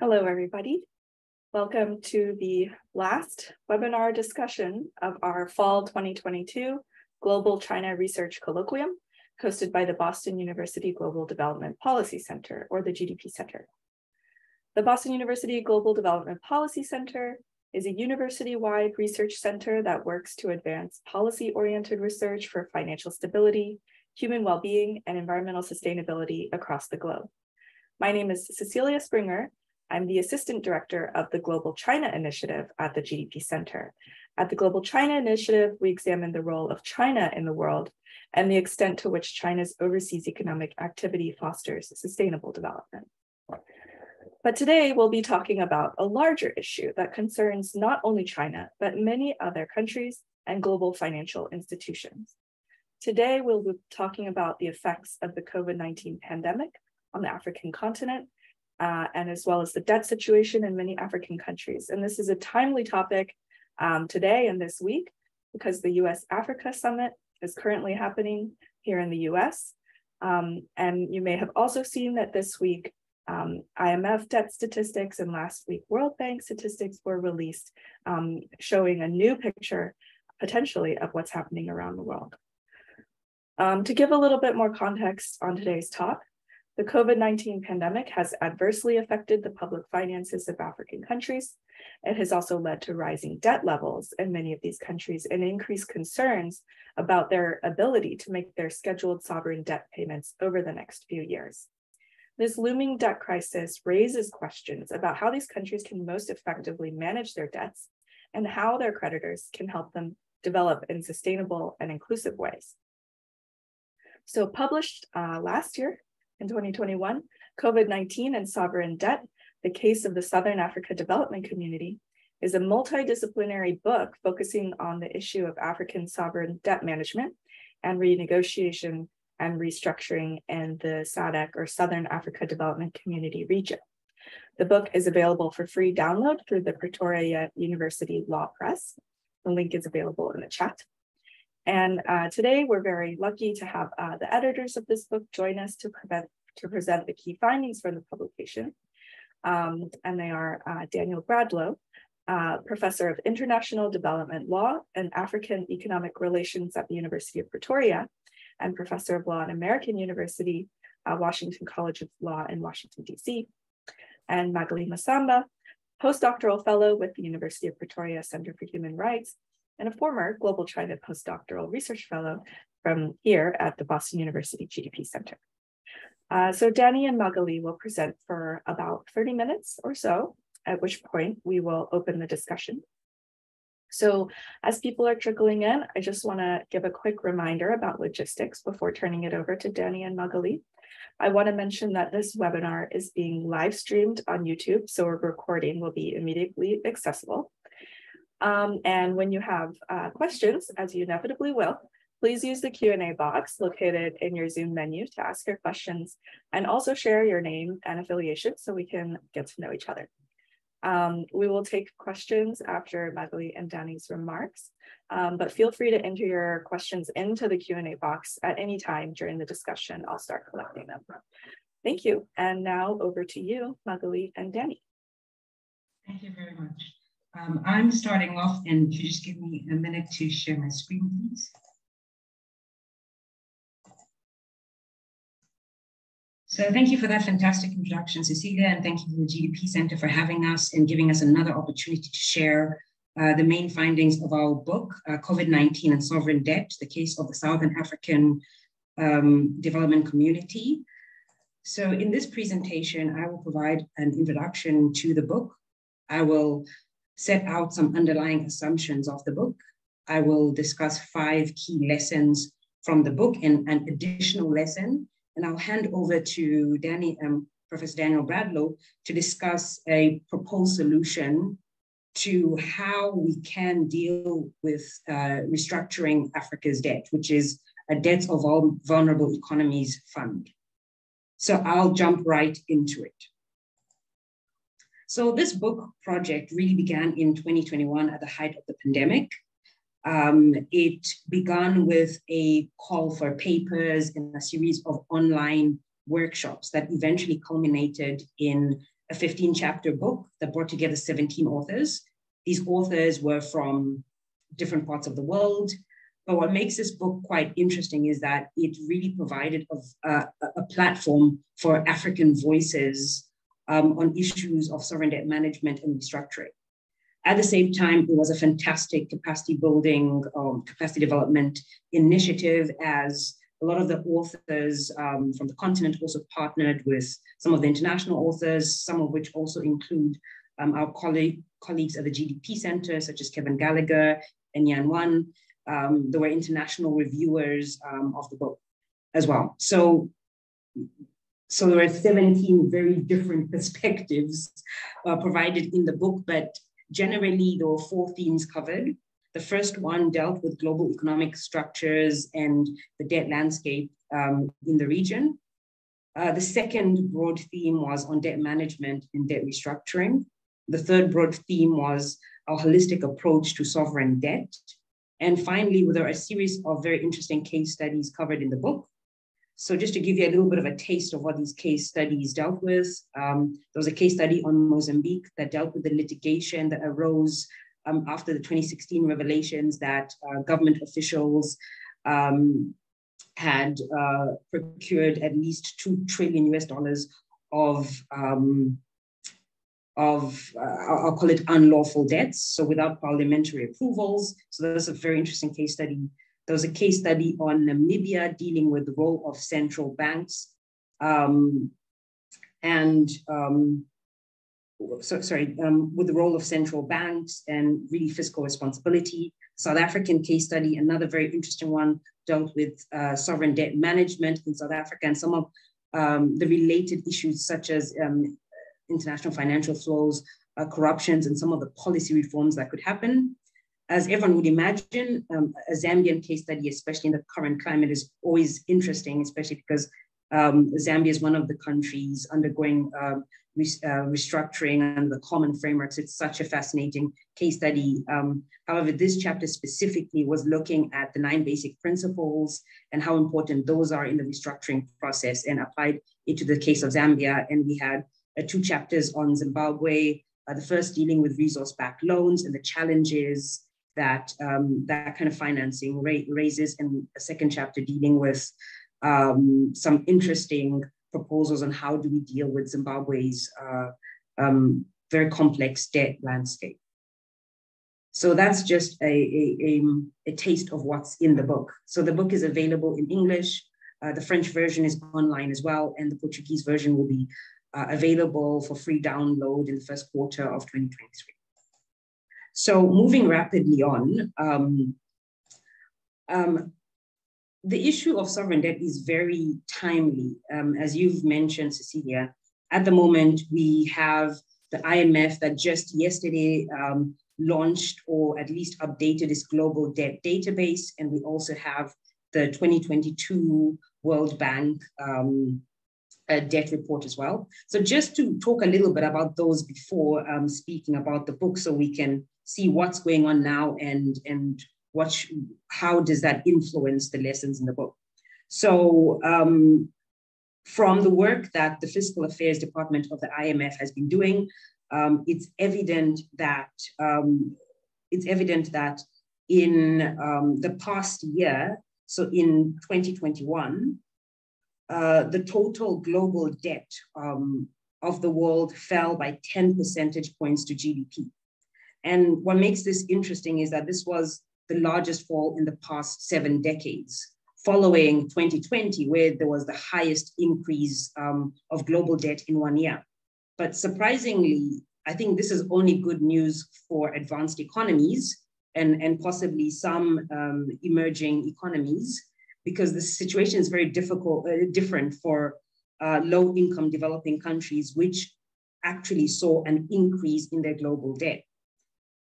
Hello, everybody. Welcome to the last webinar discussion of our Fall 2022 Global China Research Colloquium, hosted by the Boston University Global Development Policy Center, or the GDP Center. The Boston University Global Development Policy Center is a university-wide research center that works to advance policy-oriented research for financial stability, human well-being, and environmental sustainability across the globe. My name is Cecilia Springer. I'm the Assistant Director of the Global China Initiative at the GDP Center. At the Global China Initiative, we examine the role of China in the world and the extent to which China's overseas economic activity fosters sustainable development. But today we'll be talking about a larger issue that concerns not only China, but many other countries and global financial institutions. Today we'll be talking about the effects of the COVID-19 pandemic on the African continent, and as well as the debt situation in many African countries. And this is a timely topic today and this week because the US-Africa Summit is currently happening here in the US. And you may have also seen that this week, IMF debt statistics and last week World Bank statistics were released, showing a new picture potentially of what's happening around the world. To give a little bit more context on today's talk, the COVID-19 pandemic has adversely affected the public finances of African countries. It has also led to rising debt levels in many of these countries and increased concerns about their ability to make their scheduled sovereign debt payments over the next few years. This looming debt crisis raises questions about how these countries can most effectively manage their debts and how their creditors can help them develop in sustainable and inclusive ways. So published last year, in 2021, COVID-19 and Sovereign Debt, the Case of the Southern Africa Development Community, is a multidisciplinary book focusing on the issue of African sovereign debt management and renegotiation and restructuring in the SADC, or Southern Africa Development Community region. The book is available for free download through the Pretoria University Law Press. The link is available in the chat. And today we're very lucky to have the editors of this book join us to present the key findings from the publication. And they are Daniel Bradlow, Professor of International Development Law and African Economic Relations at the University of Pretoria, and Professor of Law at American University, Washington College of Law in Washington, DC, and Magalie Masamba, Post-doctoral Fellow with the University of Pretoria Center for Human Rights, and a former Global China Post-doctoral Research Fellow from here at the Boston University GDP Center. So Danny and Magalie will present for about 30 minutes or so, at which point we will open the discussion. So as people are trickling in, I just want to give a quick reminder about logistics before turning it over to Danny and Magalie. I want to mention that this webinar is being live streamed on YouTube, so a recording will be immediately accessible. And when you have questions, as you inevitably will, please use the Q&A box located in your Zoom menu to ask your questions, and also share your name and affiliation so we can get to know each other. We will take questions after Magalie and Danny's remarks, but feel free to enter your questions into the Q&A box at any time during the discussion. I'll start collecting them. Thank you. And now over to you, Magalie and Danny. Thank you very much. I'm starting off, and could you just give me a minute to share my screen, please? So thank you for that fantastic introduction, Cecilia, and thank you to the GDP Center for having us and giving us another opportunity to share the main findings of our book, COVID-19 and Sovereign Debt, the Case of the Southern African Development Community. So in this presentation, I will provide an introduction to the book. I will set out some underlying assumptions of the book. I will discuss 5 key lessons from the book and an additional lesson. And I'll hand over to Professor Daniel Bradlow to discuss a proposed solution to how we can deal with restructuring Africa's debt, which is a Debt of Vulnerable Economies Fund. So I'll jump right into it. So this book project really began in 2021 at the height of the pandemic. It began with a call for papers and a series of online workshops that eventually culminated in a 15-chapter book that brought together 17 authors. These authors were from different parts of the world. But what makes this book quite interesting is that it really provided a platform for African voices on issues of sovereign debt management and restructuring. At the same time, it was a fantastic capacity building, capacity development initiative, as a lot of the authors from the continent also partnered with some of the international authors, some of which also include our colleagues at the GDP Center, such as Kevin Gallagher and Yan Wan. There were international reviewers of the book as well. So there were 17 very different perspectives provided in the book, but generally there were 4 themes covered. The first one dealt with global economic structures and the debt landscape in the region. The second broad theme was on debt management and debt restructuring. The third broad theme was our holistic approach to sovereign debt. And finally, there are a series of very interesting case studies covered in the book. So just to give you a little bit of a taste of what these case studies dealt with, there was a case study on Mozambique that dealt with the litigation that arose after the 2016 revelations that government officials had procured at least $2 trillion of I'll call it unlawful debts, so without parliamentary approvals. So that's a very interesting case study. There was a case study on Namibia dealing with the role of central banks with the role of central banks and really fiscal responsibility. South African case study, another very interesting one, dealt with sovereign debt management in South Africa and some of the related issues such as international financial flows, corruptions, and some of the policy reforms that could happen. As everyone would imagine, a Zambian case study, especially in the current climate, is always interesting, especially because Zambia is one of the countries undergoing restructuring and the common frameworks. It's such a fascinating case study. However, this chapter specifically was looking at the 9 basic principles and how important those are in the restructuring process, and applied it to the case of Zambia. And we had 2 chapters on Zimbabwe, the first dealing with resource-backed loans and the challenges that that kind of financing raises, and a second chapter dealing with some interesting proposals on how do we deal with Zimbabwe's very complex debt landscape. So that's just a taste of what's in the book. So the book is available in English. The French version is online as well, and the Portuguese version will be available for free download in the first quarter of 2023. So moving rapidly on, the issue of sovereign debt is very timely. As you've mentioned, Cecilia, at the moment, we have the IMF that just yesterday launched or at least updated its global debt database. And we also have the 2022 World Bank debt report as well. So just to talk a little bit about those before speaking about the book, so we can see what's going on now and how does that influence the lessons in the book. So from the work that the Fiscal Affairs Department of the IMF has been doing, it's evident that in the past year, so in 2021, the total global debt of the world fell by 10 percentage points to GDP. And what makes this interesting is that this was the largest fall in the past 7 decades, following 2020, where there was the highest increase of global debt in 1 year. But surprisingly, I think this is only good news for advanced economies and possibly some emerging economies, because the situation is very different for low-income developing countries, which actually saw an increase in their global debt.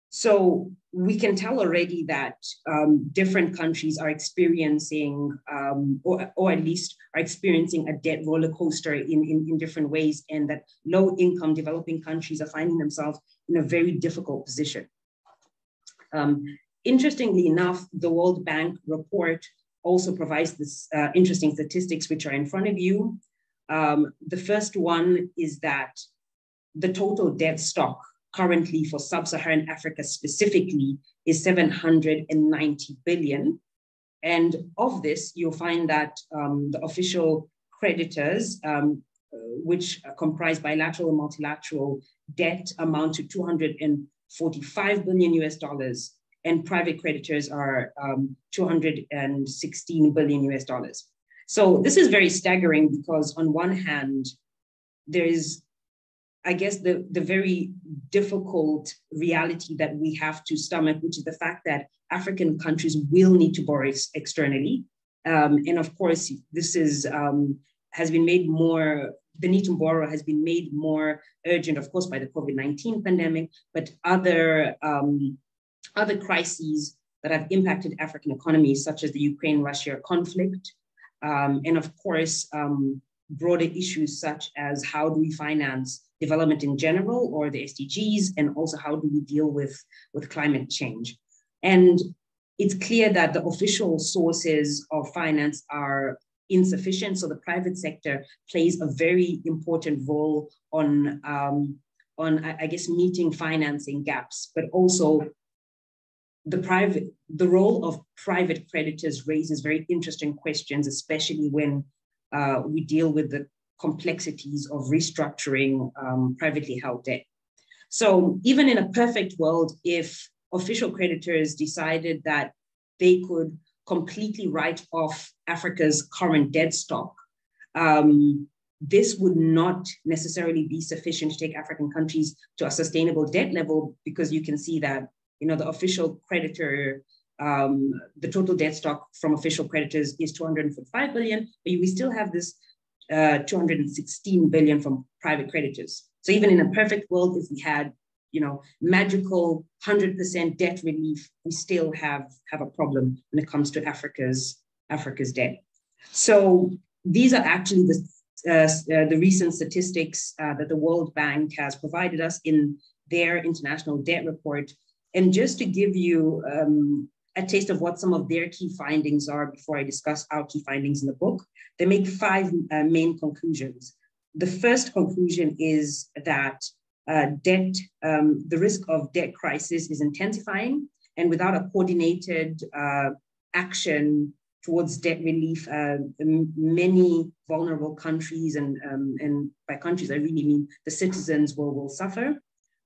So we can tell already that different countries are experiencing, or at least are experiencing, a debt roller coaster in different ways, and that low-income developing countries are finding themselves in a very difficult position. Interestingly enough, the World Bank report also provides this interesting statistics which are in front of you. The first one is that the total debt stock currently for sub-Saharan Africa specifically is 790 billion. And of this, you'll find that the official creditors, which comprise bilateral and multilateral debt, amount to 245 billion US dollars, and private creditors are 216 billion US dollars. So this is very staggering because on one hand, there is, I guess, the very difficult reality that we have to stomach, which is the fact that African countries will need to borrow externally. And of course, this is has been made more, the need to borrow has been made more urgent, of course, by the COVID-19 pandemic, but other crises that have impacted African economies, such as the Ukraine-Russia conflict, and of course, broader issues such as how do we finance development in general, or the SDGs, and also how do we deal with climate change. And it's clear that the official sources of finance are insufficient, so the private sector plays a very important role on I guess, meeting financing gaps, but also the role of private creditors raises very interesting questions, especially when we deal with the complexities of restructuring privately held debt. So even in a perfect world, if official creditors decided that they could completely write off Africa's current debt stock, this would not necessarily be sufficient to take African countries to a sustainable debt level, because you can see that, you know, the official creditor, the total debt stock from official creditors is 245 billion, but we still have this 216 billion from private creditors. So even in a perfect world, if we had, you know, magical 100% debt relief, we still have a problem when it comes to Africa's debt. So these are actually the recent statistics that the World Bank has provided us in their international debt report. And just to give you a taste of what some of their key findings are before I discuss our key findings in the book, they make 5 main conclusions. The first conclusion is that the risk of debt crisis is intensifying, and without a coordinated action towards debt relief, many vulnerable countries, and by countries I really mean the citizens, will suffer.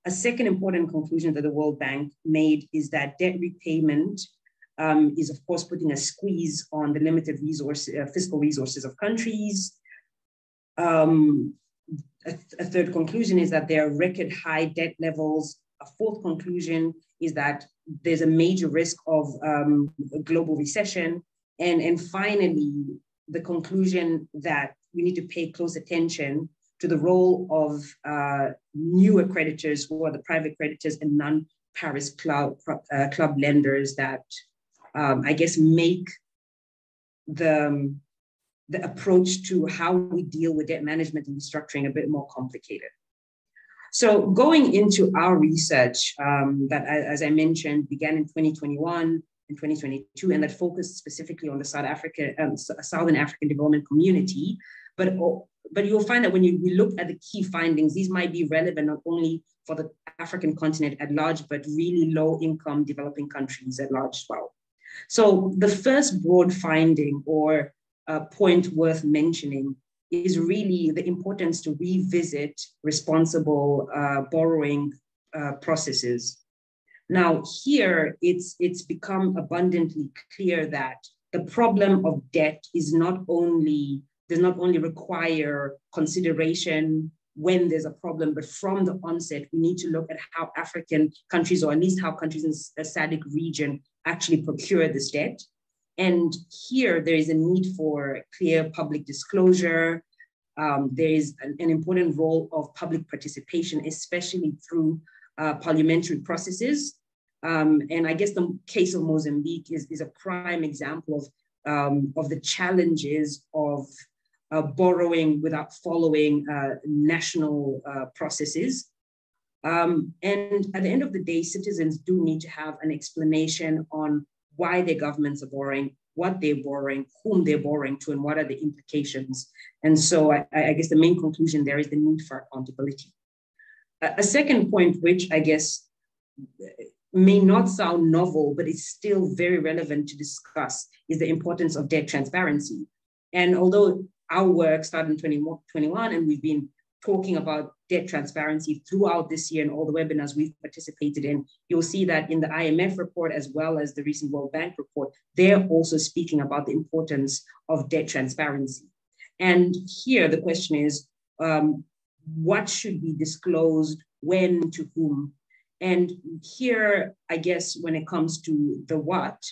A second important conclusion that the World Bank made is that debt repayment is, of course, putting a squeeze on the limited fiscal resources of countries. A third conclusion is that there are record high debt levels. A fourth conclusion is that there's a major risk of a global recession. And finally, the conclusion that we need to pay close attention to the role of newer creditors, who are the private creditors and non-Paris club lenders, that I guess make the approach to how we deal with debt management and restructuring a bit more complicated. So going into our research that, as I mentioned, began in 2021 and 2022, and that focused specifically on the Southern African development community, but you'll find that when we look at the key findings, these might be relevant not only for the African continent at large, but really low-income developing countries at large as well. So the first broad finding, or point worth mentioning, is really the importance to revisit responsible borrowing processes. Now here, it's become abundantly clear that the problem of debt does not only require consideration when there's a problem, but from the onset, we need to look at how African countries, or at least how countries in the SADC region, actually procure this debt. And here there is a need for clear public disclosure. There is an important role of public participation, especially through parliamentary processes. And I guess the case of Mozambique is a prime example of the challenges of borrowing without following national processes. And at the end of the day, citizens do need to have an explanation on why their governments are borrowing, what they're borrowing, whom they're borrowing to, and what are the implications. And so I guess the main conclusion there is the need for accountability. A second point, which I guess may not sound novel, but it's still very relevant to discuss, is the importance of debt transparency. And although our work started in 2021, and we've been talking about debt transparency throughout this year and all the webinars we've participated in, you'll see that in the IMF report, as well as the recent World Bank report, they're also speaking about the importance of debt transparency. And here the question is, what should be disclosed, when, to whom? And here, I guess, when it comes to the what,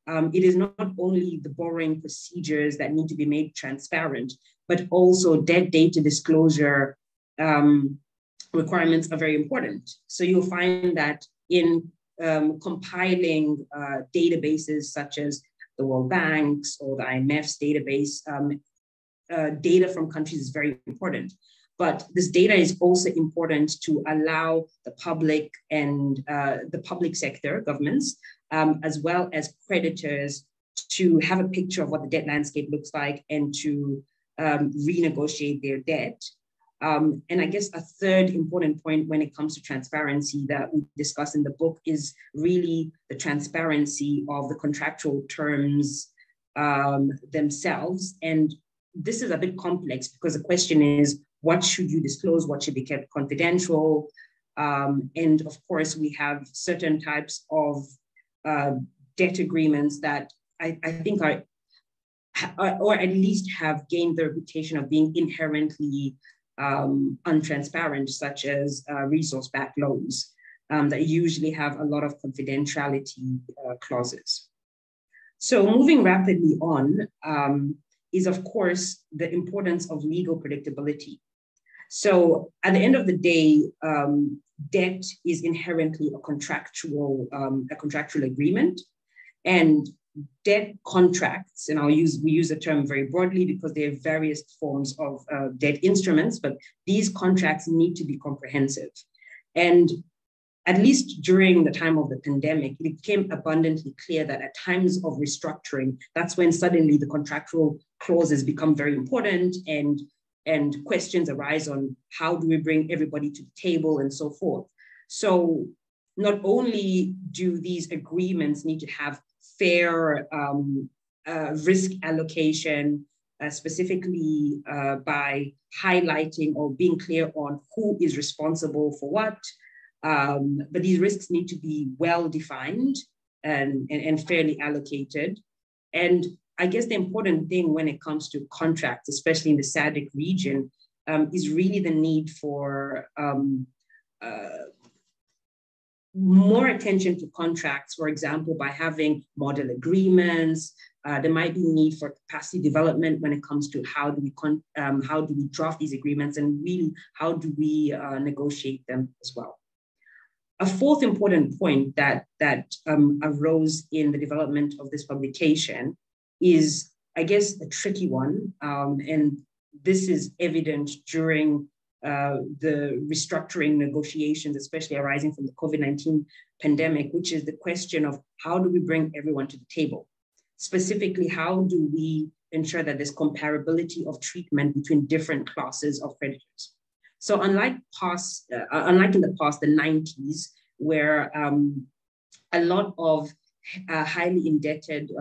it is not only the borrowing procedures that need to be made transparent, but also debt data disclosure requirements are very important. So you'll find that in compiling databases such as the World Bank's or the IMF's database, data from countries is very important. But this data is also important to allow the public and the public sector, governments, as well as creditors, to have a picture of what the debt landscape looks like and to renegotiate their debt. And I guess a third important point when it comes to transparency that we discuss in the book is really the transparency of the contractual terms themselves. And this is a bit complex because the question is, what should you disclose? What should be kept confidential? And of course, we have certain types of debt agreements that I think are, or at least have gained the reputation of being inherently untransparent, such as resource-backed loans that usually have a lot of confidentiality clauses. So moving rapidly on is, of course, the importance of legal predictability. So at the end of the day, debt is inherently a contractual agreement, and debt contracts, and we use the term very broadly because there are various forms of debt instruments, but these contracts need to be comprehensive. And at least during the time of the pandemic, it became abundantly clear that at times of restructuring, that's when suddenly the contractual clauses become very important, and questions arise on how do we bring everybody to the table and so forth. So not only do these agreements need to have fair risk allocation, specifically by highlighting or being clear on who is responsible for what, but these risks need to be well defined and fairly allocated. And I guess the important thing when it comes to contracts, especially in the SADC region, is really the need for more attention to contracts, for example, by having model agreements. There might be need for capacity development when it comes to how do we draft these agreements, and really how do we negotiate them as well. A fourth important point that arose in the development of this publication is, I guess, a tricky one, and this is evident during the restructuring negotiations, especially arising from the COVID-19 pandemic, which is the question of how do we bring everyone to the table? Specifically, how do we ensure that there's comparability of treatment between different classes of creditors? So unlike in the past, the 90s, where a lot of highly indebted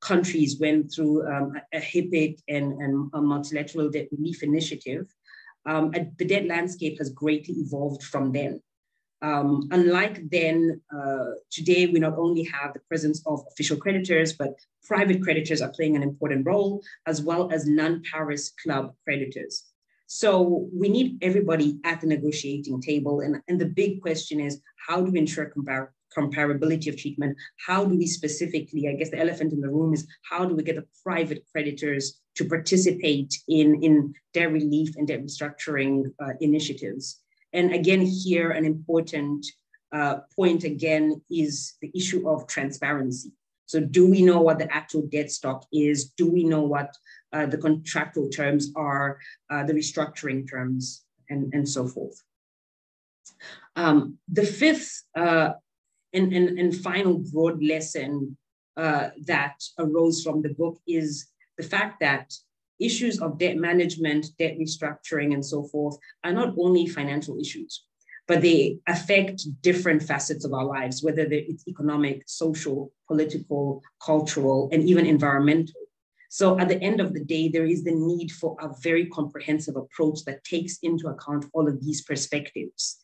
countries went through a HIPIC and a multilateral debt relief initiative, the debt landscape has greatly evolved from then. Unlike then, today we not only have the presence of official creditors, but private creditors are playing an important role, as well as non-Paris club creditors. So we need everybody at the negotiating table. And the big question is, how do we ensure comparability of treatment? How do we specifically, I guess the elephant in the room is, how do we get the private creditors to participate in debt relief and debt restructuring initiatives? And again, here, an important point again is the issue of transparency. So do we know what the actual debt stock is? Do we know what the contractual terms are, the restructuring terms, and so forth? The fifth and final broad lesson that arose from the book is the fact that issues of debt management, debt restructuring, and so forth are not only financial issues, but they affect different facets of our lives, whether it's economic, social, political, cultural, and even environmental. So at the end of the day, there is the need for a very comprehensive approach that takes into account all of these perspectives.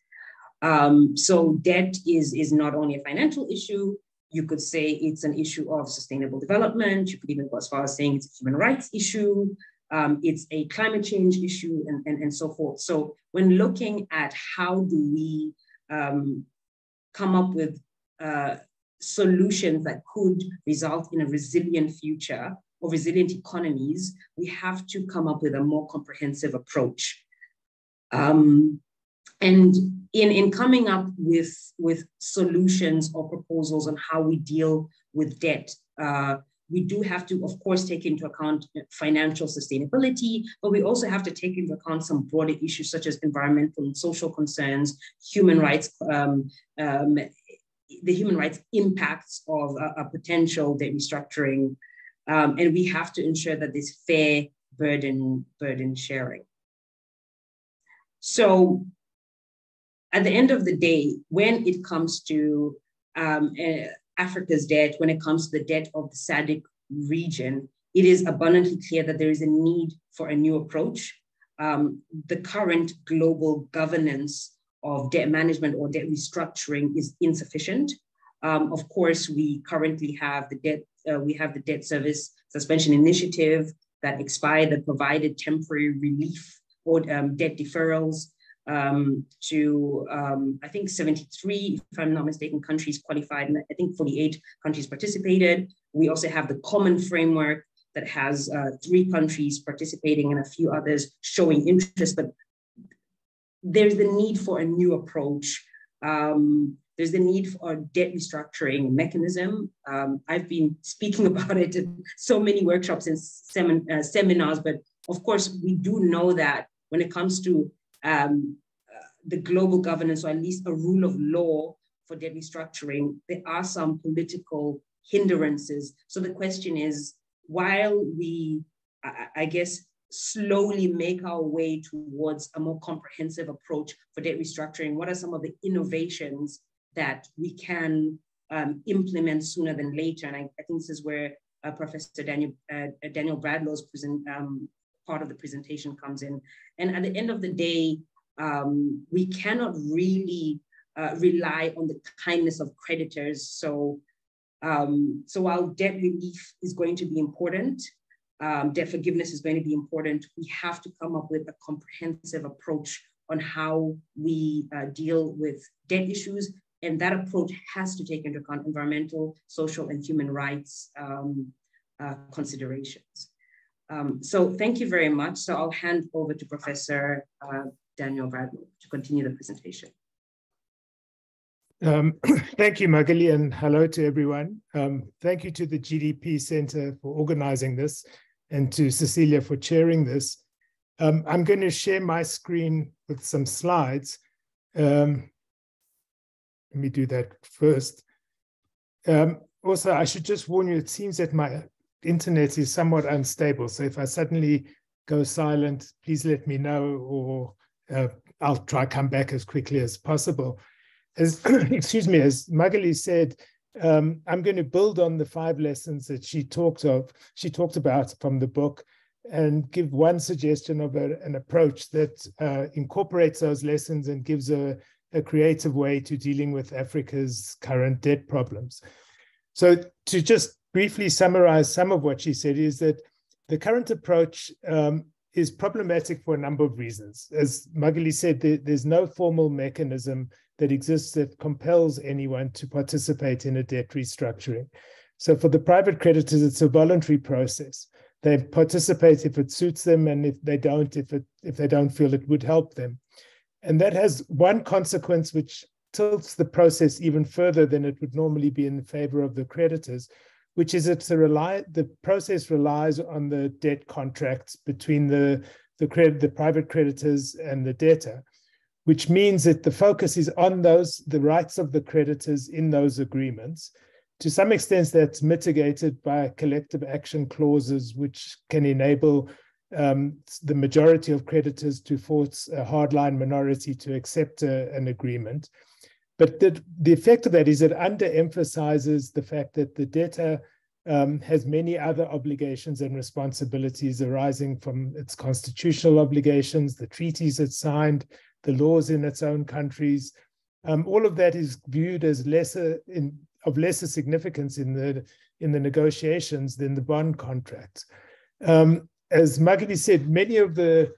So debt is not only a financial issue. You could say it's an issue of sustainable development. You could even go as far as saying it's a human rights issue. It's a climate change issue, and so forth. So when looking at how do we come up with solutions that could result in a resilient future or resilient economies, we have to come up with a more comprehensive approach. And in coming up with solutions or proposals on how we deal with debt, we do have to, of course, take into account financial sustainability, but we also have to take into account some broader issues such as environmental and social concerns, human rights, the human rights impacts of a potential debt restructuring, and we have to ensure that there's fair burden sharing. So at the end of the day, when it comes to Africa's debt, when it comes to the debt of the SADC region, it is abundantly clear that there is a need for a new approach. The current global governance of debt management or debt restructuring is insufficient. Of course, we currently have the debt service suspension initiative that expired, that provided temporary relief or debt deferrals to, I think 73, if I'm not mistaken, countries qualified, and I think 48 countries participated. We also have the common framework that has 3 countries participating and a few others showing interest, but there's the need for a new approach. There's the need for a debt restructuring mechanism. I've been speaking about it in so many workshops and seminars, but of course, we do know that when it comes to the global governance, or at least a rule of law for debt restructuring, there are some political hindrances. So the question is, while we, I guess, slowly make our way towards a more comprehensive approach for debt restructuring, what are some of the innovations that we can implement sooner than later? And I think this is where Professor Daniel Bradlow's part of the presentation comes in. And at the end of the day, we cannot really rely on the kindness of creditors. So while debt relief is going to be important, debt forgiveness is going to be important, we have to come up with a comprehensive approach on how we deal with debt issues. And that approach has to take into account environmental, social, and human rights considerations. So thank you very much. So I'll hand over to Professor Daniel Bradlow to continue the presentation. Thank you, Magalie, and hello to everyone. Thank you to the GDP Center for organizing this and to Cecilia for chairing this. I'm going to share my screen with some slides. Let me do that first. Also, I should just warn you, it seems that my internet is somewhat unstable. So if I suddenly go silent, please let me know, or I'll try to come back as quickly as possible. As, excuse me, as Magalie said, I'm going to build on the 5 lessons that she talked about from the book, and give one suggestion of an approach that incorporates those lessons and gives a creative way to dealing with Africa's current debt problems. So to just briefly summarize some of what she said is that the current approach is problematic for a number of reasons. As Magalie said, there's no formal mechanism that exists that compels anyone to participate in a debt restructuring. So for the private creditors, it's a voluntary process. They participate if it suits them, and if they don't, if they don't feel it would help them. And that has one consequence which tilts the process even further than it would normally be in favor of the creditors, which is the process relies on the debt contracts between the private creditors and the debtor, which means that the focus is on the rights of the creditors in those agreements. To some extent, that's mitigated by collective action clauses, which can enable the majority of creditors to force a hardline minority to accept an agreement. But the effect of that is it underemphasizes the fact that the debtor has many other obligations and responsibilities arising from its constitutional obligations, the treaties it signed, the laws in its own countries. All of that is viewed as of lesser significance in the negotiations than the bond contracts. As Magalie said, many of the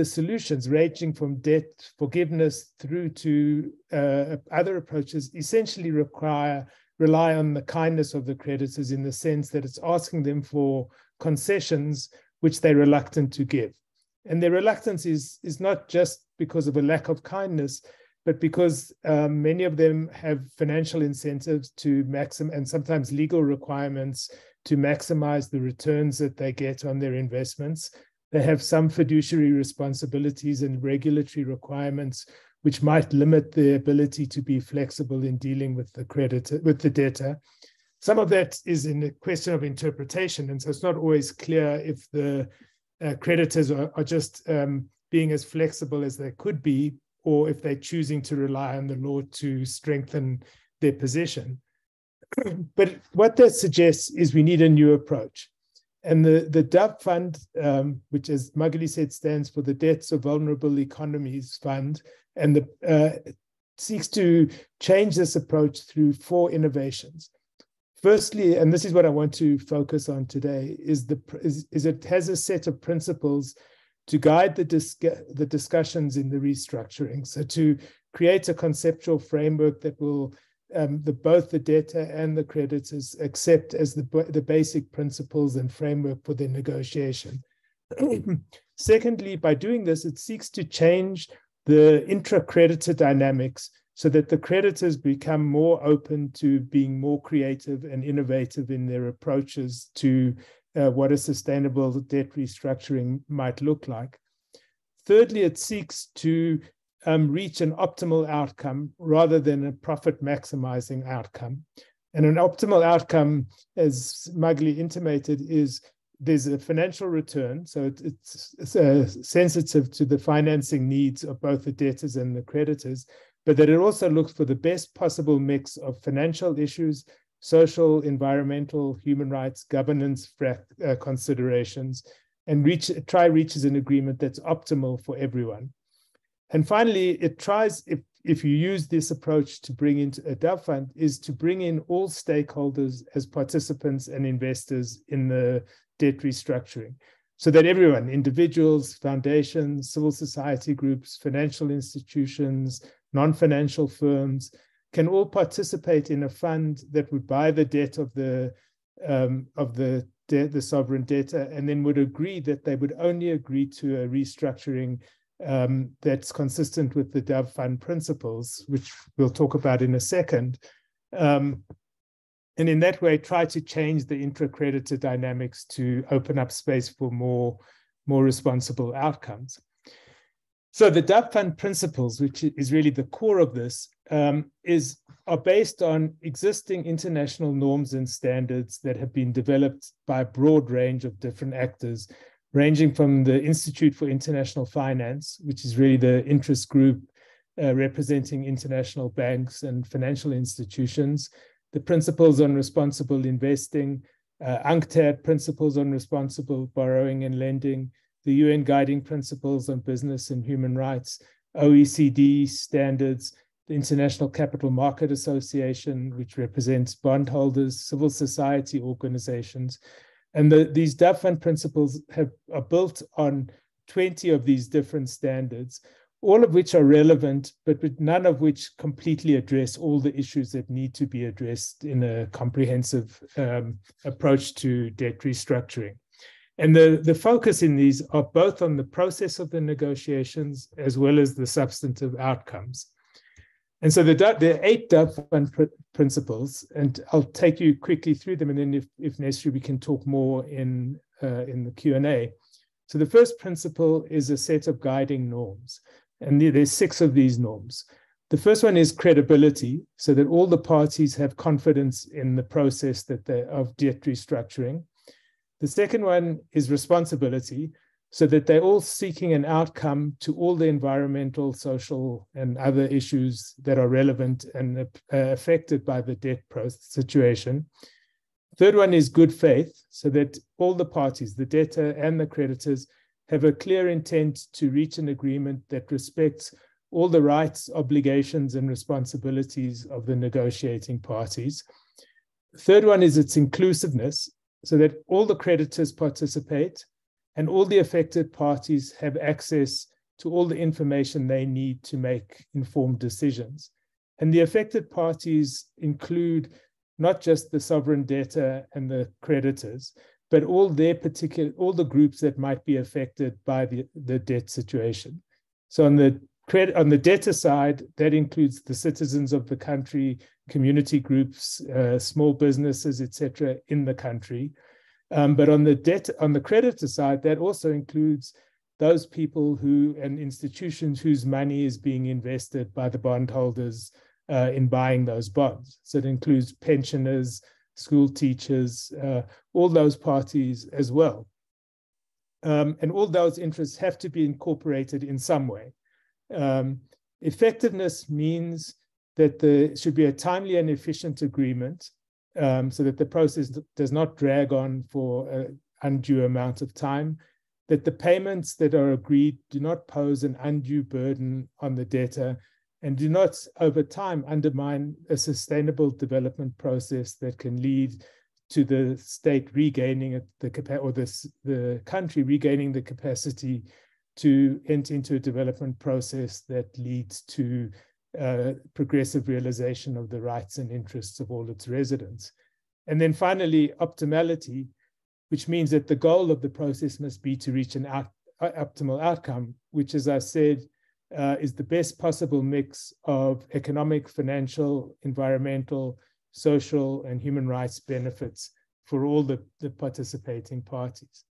solutions ranging from debt forgiveness through to other approaches essentially rely on the kindness of the creditors, in the sense that it's asking them for concessions which they're reluctant to give. And their reluctance is not just because of a lack of kindness, but because many of them have financial incentives to and sometimes legal requirements to maximize the returns that they get on their investments. They have some fiduciary responsibilities and regulatory requirements which might limit their ability to be flexible in dealing with the debtor. Some of that is in the question of interpretation, and so it's not always clear if the creditors are just being as flexible as they could be, or if they're choosing to rely on the law to strengthen their position. But what that suggests is we need a new approach. And the DOVE Fund, which, as Magalie said, stands for the Debts of Vulnerable Economies Fund, and seeks to change this approach through 4 innovations. Firstly, and this is what I want to focus on today, is it has a set of principles to guide the discussions in the restructuring. So to create a conceptual framework that will both the debtor and the creditors accept as the basic principles and framework for their negotiation. Secondly, by doing this, it seeks to change the intra-creditor dynamics so that the creditors become more open to being more creative and innovative in their approaches to what a sustainable debt restructuring might look like. Thirdly, it seeks to reach an optimal outcome rather than a profit-maximizing outcome. And an optimal outcome, as Magalie intimated, is there's a financial return, so it's sensitive to the financing needs of both the debtors and the creditors, but that it also looks for the best possible mix of financial issues, social, environmental, human rights, governance considerations, and reaches an agreement that's optimal for everyone. And finally, it tries, if you use this approach to bring into a DOVE Fund, is to bring in all stakeholders as participants and investors in the debt restructuring, so that everyone, individuals, foundations, civil society groups, financial institutions, non-financial firms, can all participate in a fund that would buy the debt of the sovereign debtor, and then would agree that they would only agree to a restructuring that's consistent with the DOVE Fund principles, which we'll talk about in a second. And in that way, try to change the intra-creditor dynamics to open up space for more responsible outcomes. So the DOVE Fund principles, which is really the core of this, are based on existing international norms and standards that have been developed by a broad range of different actors, ranging from the Institute for International Finance, which is really the interest group representing international banks and financial institutions, the Principles on Responsible Investing, UNCTAD Principles on Responsible Borrowing and Lending, the UN Guiding Principles on Business and Human Rights, OECD standards, the International Capital Market Association, which represents bondholders, civil society organizations. And these DOVE Fund principles are built on 20 of these different standards, all of which are relevant, but none of which completely address all the issues that need to be addressed in a comprehensive approach to debt restructuring. And the focus in these are both on the process of the negotiations as well as the substantive outcomes. And so there are 8 DOVE Fund principles, and I'll take you quickly through them, and then if necessary, we can talk more in the Q&A. So the first principle is a set of guiding norms, and there's 6 of these norms. The first one is credibility, so that all the parties have confidence in the process of debt restructuring. The second one is responsibility, so that they're all seeking an outcome to all the environmental, social, and other issues that are relevant and affected by the debt situation. Third one is good faith, so that all the parties, the debtor and the creditors, have a clear intent to reach an agreement that respects all the rights, obligations, and responsibilities of the negotiating parties. Third one is its inclusiveness, so that all the creditors participate and all the affected parties have access to all the information they need to make informed decisions. And the affected parties include not just the sovereign debtor and the creditors, but all the groups that might be affected by the debt situation. So on the debtor side, that includes the citizens of the country, community groups, small businesses, etc., in the country. But on the creditor side, that also includes those people and institutions whose money is being invested by the bondholders in buying those bonds. So it includes pensioners, school teachers, all those parties as well. And all those interests have to be incorporated in some way. Effectiveness means that there should be a timely and efficient agreement, so that the process does not drag on for an undue amount of time, that the payments that are agreed do not pose an undue burden on the debtor, and do not, over time, undermine a sustainable development process that can lead to the state regaining the country regaining the capacity to enter into a development process that leads to progressive realization of the rights and interests of all its residents. And then finally, optimality, which means that the goal of the process must be to reach an optimal outcome, which, as I said, is the best possible mix of economic, financial, environmental, social, and human rights benefits for all the participating parties.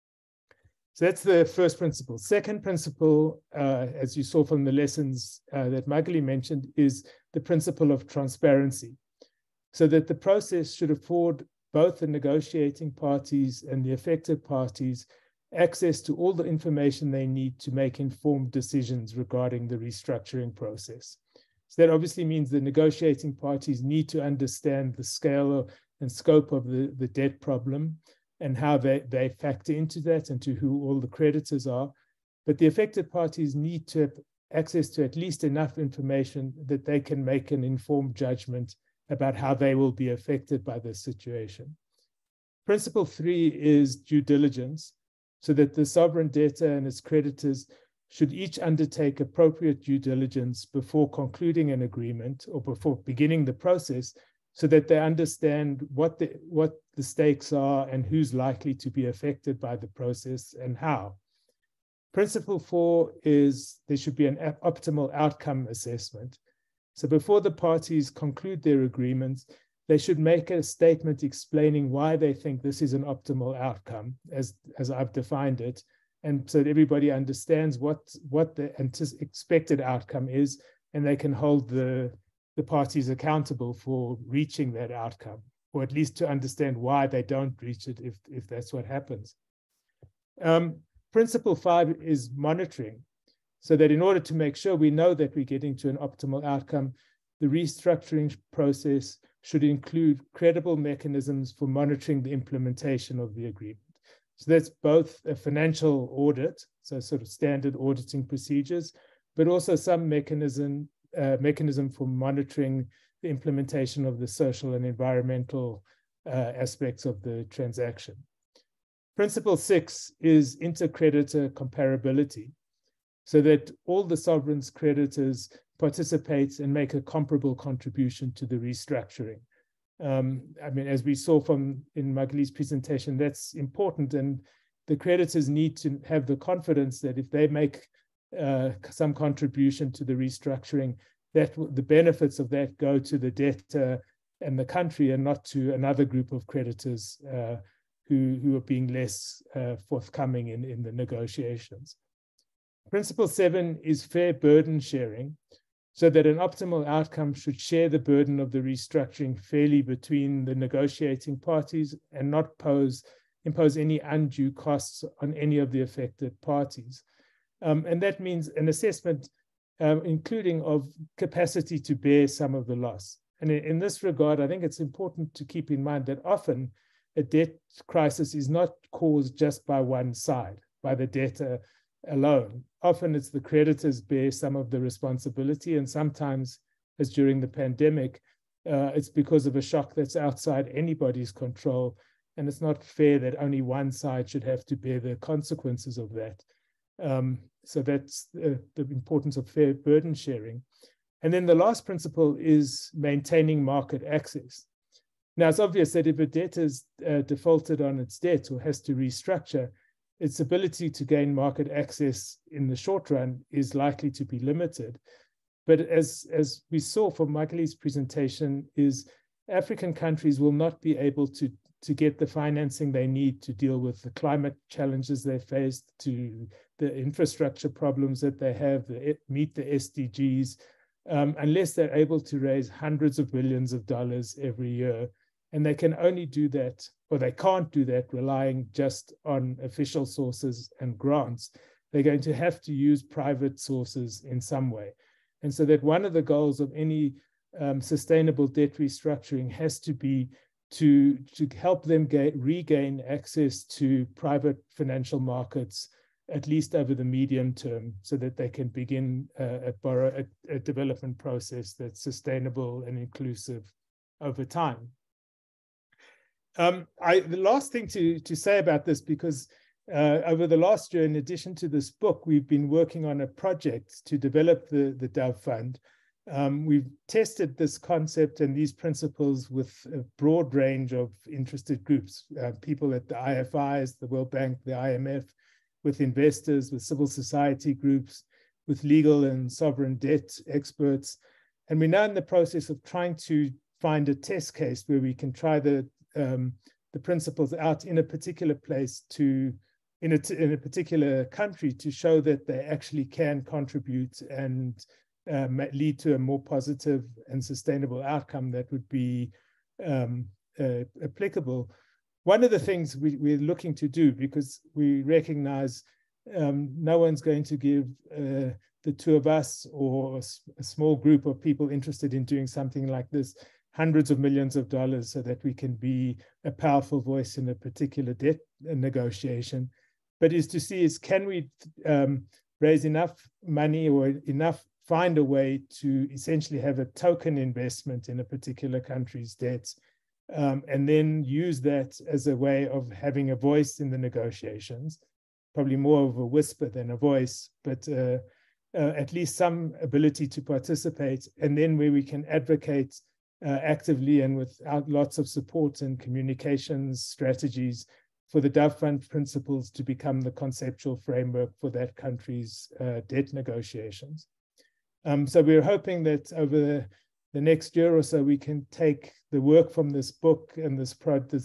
So that's the first principle. Second principle, as you saw from the lessons that Magalie mentioned, is the principle of transparency, so that the process should afford both the negotiating parties and the affected parties access to all the information they need to make informed decisions regarding the restructuring process. So that obviously means the negotiating parties need to understand the scale and scope of the debt problem and how they factor into that and to who all the creditors are. But the affected parties need to have access to at least enough information that they can make an informed judgment about how they will be affected by this situation. Principle 3 is due diligence, so that the sovereign debtor and its creditors should each undertake appropriate due diligence before concluding an agreement or before beginning the process, so that they understand what the stakes are and who's likely to be affected by the process and how. Principle 4 is there should be an optimal outcome assessment. So before the parties conclude their agreements, they should make a statement explaining why they think this is an optimal outcome, as I've defined it, and so that everybody understands what the expected outcome is, and they can hold the parties accountable for reaching that outcome, or at least to understand why they don't reach it if that's what happens. Principle 5 is monitoring, so that in order to make sure we know that we're getting to an optimal outcome, the restructuring process should include credible mechanisms for monitoring the implementation of the agreement. So that's both a financial audit, so sort of standard auditing procedures, but also some mechanism for monitoring the implementation of the social and environmental aspects of the transaction. Principle 6 is intercreditor comparability, so that all the sovereign's creditors participate and make a comparable contribution to the restructuring. I mean, as we saw in Magalie's presentation, that's important, and the creditors need to have the confidence that if they make some contribution to the restructuring, that the benefits of that go to the debtor and the country and not to another group of creditors who are being less forthcoming in the negotiations. Principle 7 is fair burden sharing, so that an optimal outcome should share the burden of the restructuring fairly between the negotiating parties and not pose impose any undue costs on any of the affected parties. And that means an assessment including of capacity to bear some of the loss. And in this regard, I think it's important to keep in mind that often a debt crisis is not caused just by one side, by the debtor alone. Often it's the creditors bear some of the responsibility, and sometimes, as during the pandemic, it's because of a shock that's outside anybody's control, and it's not fair that only one side should have to bear the consequences of that. So that's the importance of fair burden sharing. And then the last principle is maintaining market access. Now, it's obvious that if a debtor's defaulted on its debt or has to restructure, its ability to gain market access in the short run is likely to be limited. But as we saw from Magalie's presentation, is African countries will not be able to get the financing they need to deal with the climate challenges they faced, to the infrastructure problems that they have, meet the SDGs, unless they're able to raise hundreds of billions of dollars every year. And they can only do that, or they can't do that, relying just on official sources and grants. They're going to have to use private sources in some way. And so that one of the goals of any sustainable debt restructuring has to be to help them regain access to private financial markets, at least over the medium term, so that they can begin a development process that's sustainable and inclusive over time. The last thing to say about this, because over the last year, in addition to this book, we've been working on a project to develop the Dove Fund. We've tested this concept and these principles with a broad range of interested groups, people at the IFIs, the World Bank, the IMF, with investors, with civil society groups, with legal and sovereign debt experts. And we're now in the process of trying to find a test case where we can try the principles out in a particular place in a particular country to show that they actually can contribute and lead to a more positive and sustainable outcome that would be applicable. One of the things we're looking to do, because we recognize no one's going to give the two of us or a small group of people interested in doing something like this hundreds of millions of dollars so that we can be a powerful voice in a particular debt negotiation, but is to see can we raise enough money or find a way to essentially have a token investment in a particular country's debts, and then use that as a way of having a voice in the negotiations, probably more of a whisper than a voice, but at least some ability to participate, and then where we can advocate actively and without lots of support and communications strategies for the Dove Fund principles to become the conceptual framework for that country's debt negotiations. So we're hoping that over the next year or so, we can take the work from this book and this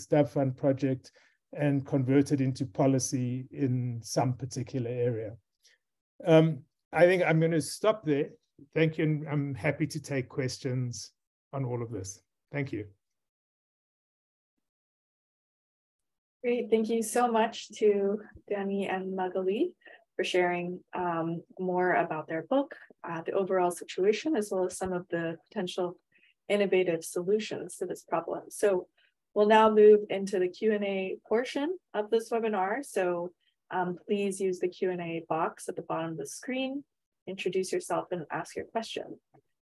Dove Fund project and convert it into policy in some particular area. I think I'm going to stop there. Thank you, and I'm happy to take questions on all of this. Thank you. Great, thank you so much to Danny and Magalie for sharing more about their book, the overall situation, as well as some of the potential innovative solutions to this problem. So we'll now move into the Q&A portion of this webinar. So please use the Q&A box at the bottom of the screen, introduce yourself and ask your question.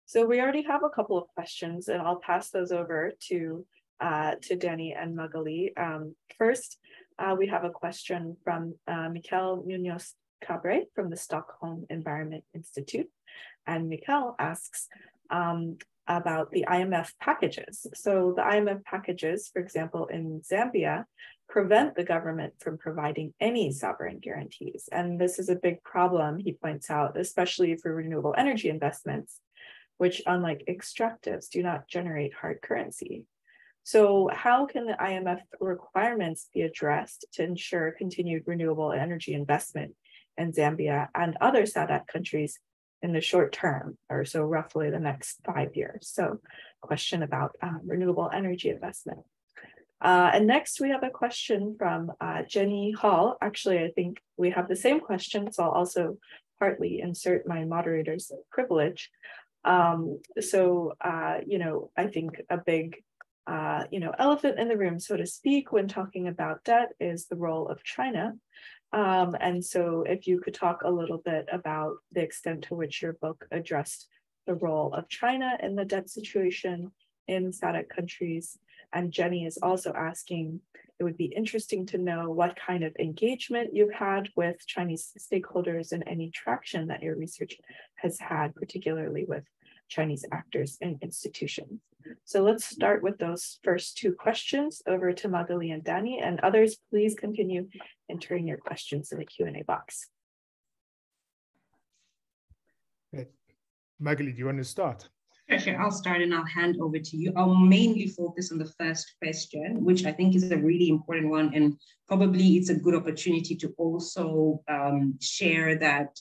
So we already have a couple of questions, and I'll pass those over to Danny and Magalie. First, we have a question from Mikel Munoz Cabre from the Stockholm Environment Institute. And Mikel asks about the IMF packages. So the IMF packages, for example, in Zambia, prevent the government from providing any sovereign guarantees. And this is a big problem, he points out, especially for renewable energy investments, which, unlike extractives, do not generate hard currency. So how can the IMF requirements be addressed to ensure continued renewable energy investment in Zambia and other SADC countries in the short term, or so roughly the next 5 years? So question about renewable energy investment. And next we have a question from Jenny Hall. Actually, I think we have the same question, so I'll also partly insert my moderator's privilege. I think a big, elephant in the room, so to speak, when talking about debt is the role of China. And so if you could talk a little bit about the extent to which your book addressed the role of China in the debt situation in SADC countries. And Jenny is also asking, it would be interesting to know what kind of engagement you've had with Chinese stakeholders and any traction that your research has had, particularly with Chinese actors and institutions. So let's start with those first two questions. Over to Magalie and Danny, and others, please continue entering your questions in the Q&A box. Okay. Magalie, do you want to start? Sure, I'll start and I'll hand over to you. I'll mainly focus on the first question, which I think is a really important one, and probably it's a good opportunity to also share that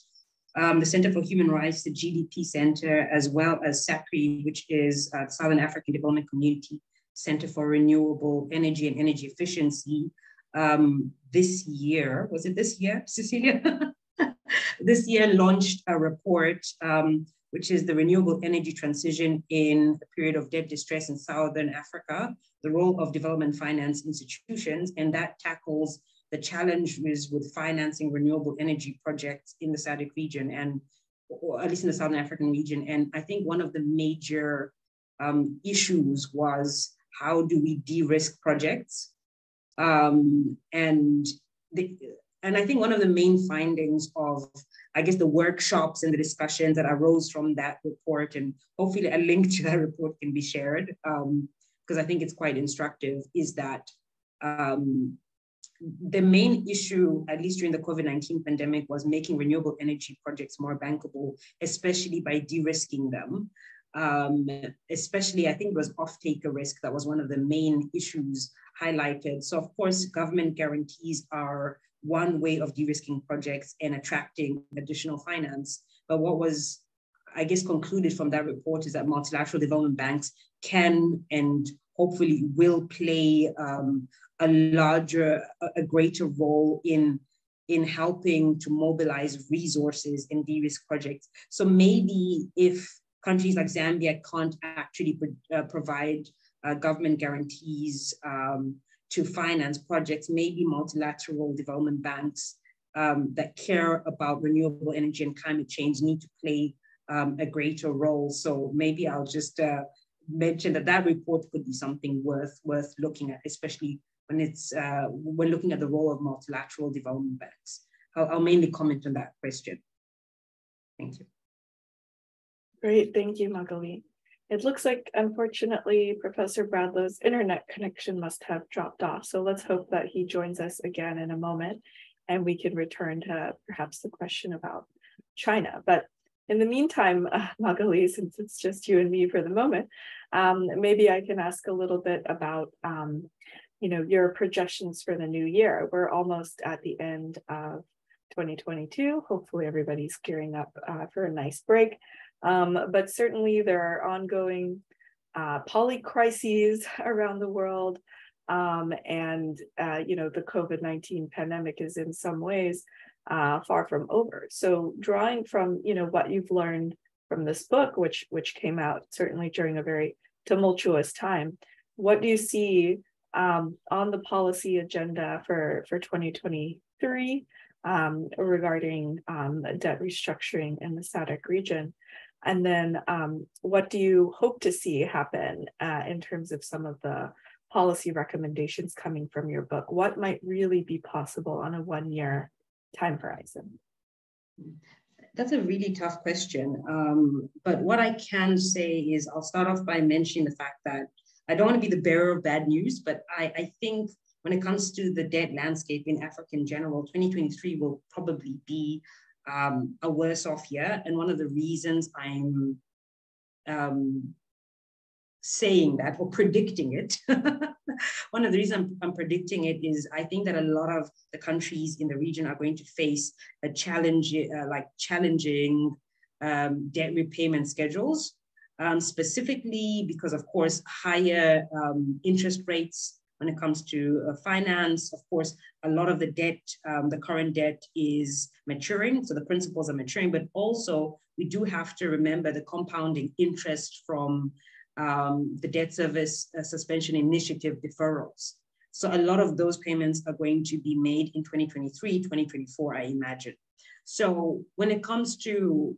the Center for Human Rights, the GDP Center, as well as SARCHI, which is Southern African Development Community Center for Renewable Energy and Energy Efficiency, this year, was it this year, Cecilia? This year launched a report, which is the Renewable Energy Transition in a Period of Debt Distress in Southern Africa, the Role of Development Finance Institutions, and that tackles the challenges with financing renewable energy projects in the SADC region, and or at least in the Southern African region. And I think one of the major issues was, how do we de-risk projects? And I think one of the main findings of, I guess, the workshops and the discussions that arose from that report, and hopefully a link to that report can be shared, because I think it's quite instructive, is that the main issue, at least during the COVID-19 pandemic, was making renewable energy projects more bankable, especially by de-risking them. Especially, I think it was off-taker risk that was one of the main issues highlighted. So of course, government guarantees are one way of de-risking projects and attracting additional finance. But what was, I guess, concluded from that report is that multilateral development banks can and hopefully will play a greater role in helping to mobilize resources in de-risk projects. So maybe if countries like Zambia can't actually provide government guarantees to finance projects, maybe multilateral development banks that care about renewable energy and climate change need to play a greater role. So maybe I'll just mention that report could be something worth looking at, especially when it's when looking at the role of multilateral development banks. I'll mainly comment on that question. Thank you. Great, thank you, Magalie. It looks like, unfortunately, Professor Bradlow's internet connection must have dropped off. So let's hope that he joins us again in a moment and we can return to perhaps the question about China. But in the meantime, Magalie, since it's just you and me for the moment, maybe I can ask a little bit about your projections for the new year. We're almost at the end of 2022. Hopefully everybody's gearing up for a nice break. But certainly there are ongoing polycrises around the world. The COVID-19 pandemic is in some ways far from over. So drawing from, what you've learned from this book, which came out certainly during a very tumultuous time, what do you see on the policy agenda for 2023 regarding debt restructuring in the SADC region? And then what do you hope to see happen in terms of some of the policy recommendations coming from your book? What might really be possible on a one-year time horizon? That's a really tough question. But what I can say is, I'll start off by mentioning the fact that I don't want to be the bearer of bad news, but I think when it comes to the debt landscape in Africa in general, 2023 will probably be a worse off year. And one of the reasons I'm saying that, or predicting it, one of the reasons I'm predicting it is I think that a lot of the countries in the region are going to face a challenging debt repayment schedules, specifically because, of course, higher interest rates when it comes to finance. Of course, a lot of the debt, the current debt is maturing, so the principals are maturing, but also we do have to remember the compounding interest from the debt service suspension initiative deferrals. So a lot of those payments are going to be made in 2023, 2024, I imagine. So when it comes to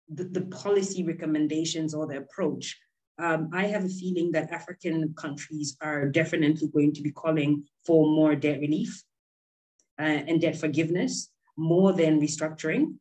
the policy recommendations or the approach, I have a feeling that African countries are definitely going to be calling for more debt relief and debt forgiveness, more than restructuring.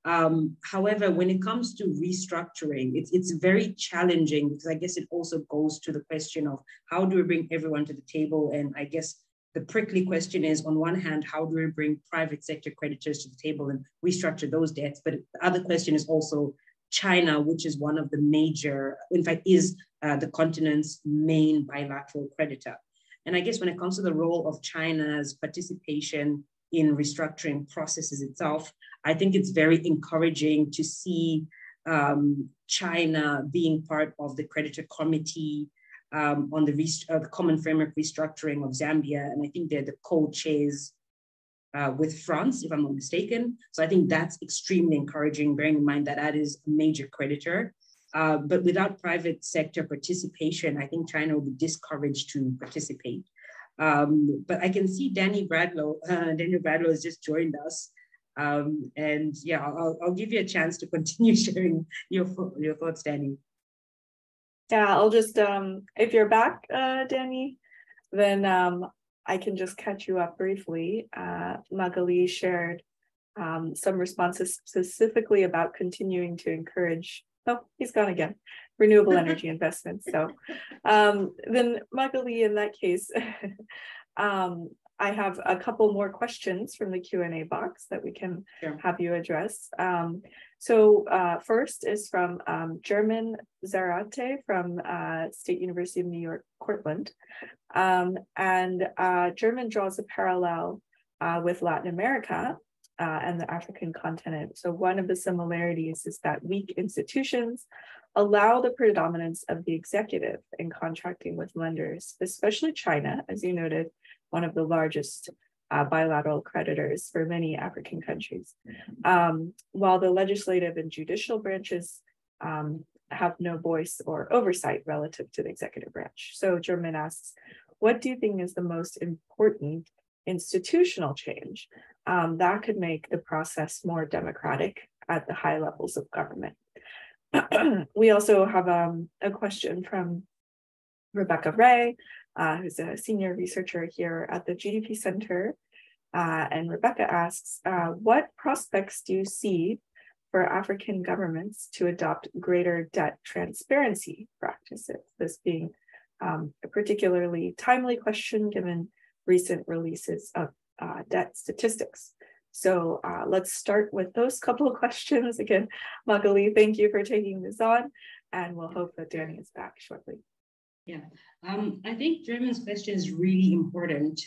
However, when it comes to restructuring, it's very challenging, because I guess it also goes to the question of how do we bring everyone to the table? And I guess the prickly question is, on one hand, how do we bring private sector creditors to the table and restructure those debts? But the other question is also China, which is one of the major, in fact, is the continent's main bilateral creditor. And I guess when it comes to the role of China's participation in restructuring processes itself, I think it's very encouraging to see China being part of the creditor committee on the Common Framework Restructuring of Zambia. And I think they're the co-chairs with France, if I'm not mistaken. So I think that's extremely encouraging, bearing in mind that that is a major creditor. But without private sector participation, I think China will be discouraged to participate. But I can see Daniel Bradlow has just joined us. And yeah, I'll give you a chance to continue sharing your thoughts, Danny. Yeah, I'll just, if you're back, Danny, then I can just catch you up briefly. Magalie shared some responses specifically about continuing to encourage, oh, he's gone again, renewable energy investments. So then Magalie, in that case, I have a couple more questions from the Q&A box that we can have you address. So first is from German Zarate from State University of New York, Cortland. And German draws a parallel with Latin America and the African continent. So one of the similarities is that weak institutions allow the predominance of the executive in contracting with lenders, especially China, as you noted, one of the largest bilateral creditors for many African countries, while the legislative and judicial branches have no voice or oversight relative to the executive branch. So German asks, what do you think is the most important institutional change that could make the process more democratic at the high levels of government? We also have a question from Rebecca Ray, who's a senior researcher here at the GDP Center. And Rebecca asks, what prospects do you see for African governments to adopt greater debt transparency practices? This being a particularly timely question given recent releases of debt statistics. So let's start with those couple of questions. Again, Magalie, thank you for taking this on, and we'll hope that Danny is back shortly. Yeah, I think German's question is really important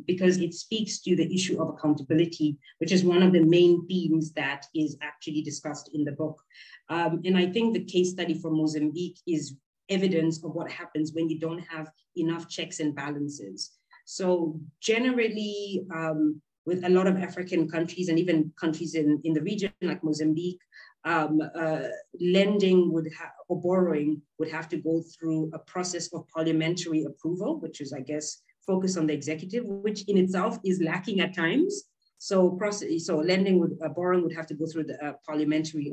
because it speaks to the issue of accountability, which is one of the main themes that is actually discussed in the book. And I think the case study for Mozambique is evidence of what happens when you don't have enough checks and balances. So generally, with a lot of African countries and even countries in the region like Mozambique, lending or borrowing would have to go through a process of parliamentary approval, which is, I guess, focused on the executive, which in itself is lacking at times. So borrowing would have to go through the parliamentary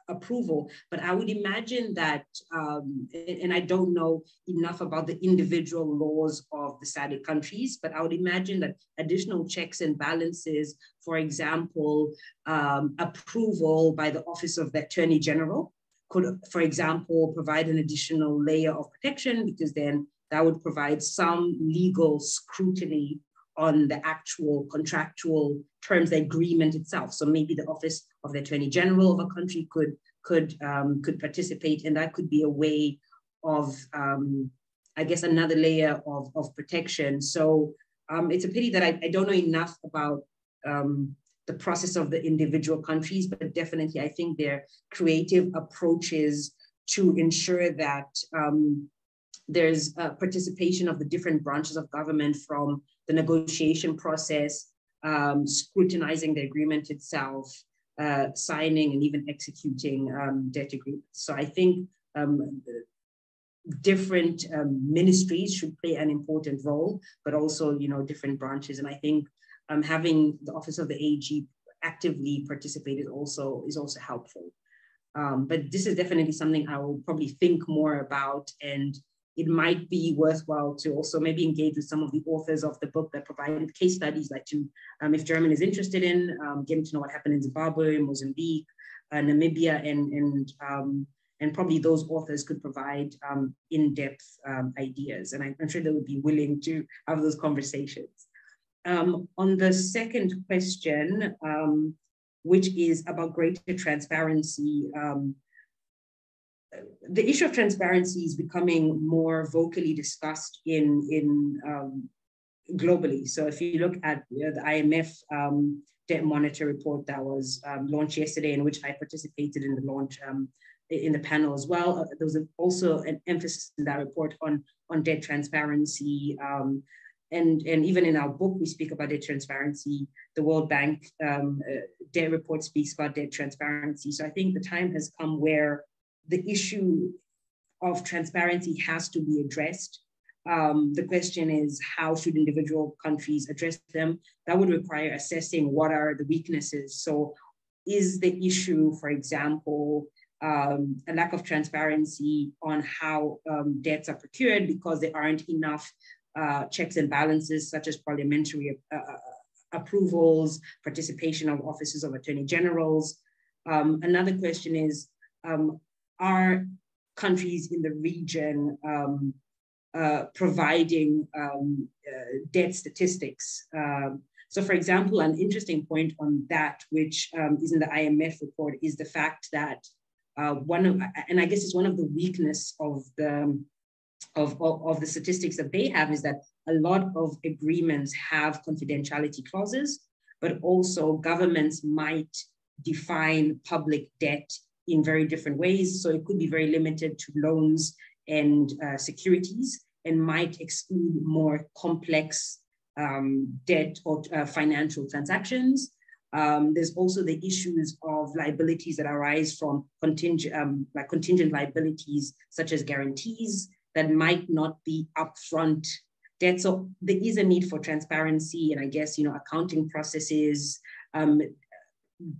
approval. But I would imagine that, and I don't know enough about the individual laws of the SADC countries, but I would imagine that additional checks and balances, for example, approval by the Office of the Attorney General could, for example, provide an additional layer of protection, because then that would provide some legal scrutiny on the actual contractual terms, the agreement itself. So maybe the Office of the Attorney General of a country could participate, and that could be a way of, I guess, another layer of protection. So it's a pity that I don't know enough about the process of the individual countries, but definitely I think there are creative approaches to ensure that There's participation of the different branches of government, from the negotiation process, scrutinizing the agreement itself, signing and even executing debt agreements. So I think different ministries should play an important role, but also, different branches. And I think having the Office of the AG actively participate is also helpful. But this is definitely something I will probably think more about, and it might be worthwhile to also maybe engage with some of the authors of the book that provided case studies, like to, if German is interested in getting to know what happened in Zimbabwe, Mozambique, Namibia, and probably those authors could provide in-depth ideas. And I'm sure they would be willing to have those conversations. On the second question, which is about greater transparency, the issue of transparency is becoming more vocally discussed globally. So if you look at the IMF Debt Monitor report that was launched yesterday, in which I participated in the launch in the panel as well, there was also an emphasis in that report on debt transparency. And even in our book, we speak about debt transparency. The World Bank debt report speaks about debt transparency. So I think the time has come where the issue of transparency has to be addressed. The question is, how should individual countries address them? That would require assessing what are the weaknesses. So is the issue, for example, a lack of transparency on how debts are procured because there aren't enough checks and balances, such as parliamentary approvals, participation of offices of attorney generals? Another question is, are countries in the region providing debt statistics? So for example, an interesting point on that, which is in the IMF report, is the fact that and I guess it's one of the weakness of the statistics that they have, is that a lot of agreements have confidentiality clauses, but also governments might define public debt in very different ways. So it could be very limited to loans and securities, and might exclude more complex debt or financial transactions. There's also the issues of liabilities that arise from contingent liabilities, such as guarantees, that might not be upfront debt. So there is a need for transparency, and I guess, accounting processes,